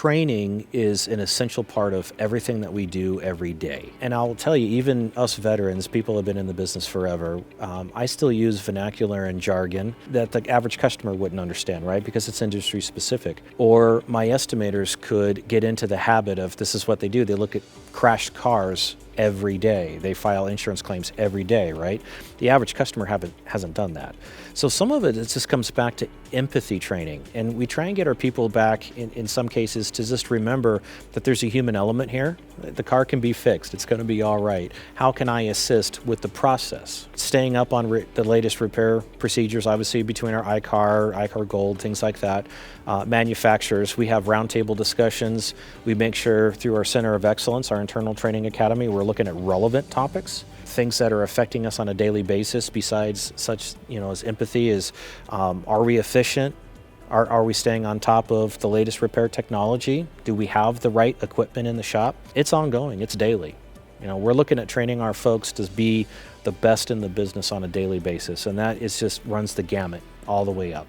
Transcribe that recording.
training is an essential part of everything that we do every day. And I'll tell you, even us veterans, people have been in the business forever, I still use vernacular and jargon that the average customer wouldn't understand, right? Because it's industry specific. Or my estimators could get into the habit of, this is what they do. They look at crashed cars every day. They file insurance claims every day, right? The average customer hasn't done that. So some of it just comes back to empathy training. And we try and get our people back, in some cases, to just remember that there's a human element here. The car can be fixed. It's going to be all right. How can I assist with the process? Staying up on the latest repair procedures, obviously, between our iCar Gold, things like that. Manufacturers, we have roundtable discussions. We make sure through our Center of Excellence, our internal training academy, we're looking at relevant topics, things that are affecting us on a daily basis besides such, as empathy is, are we efficient? Are we staying on top of the latest repair technology? Do we have the right equipment in the shop? It's ongoing, it's daily. We're looking at training our folks to be the best in the business on a daily basis, and that just runs the gamut all the way up.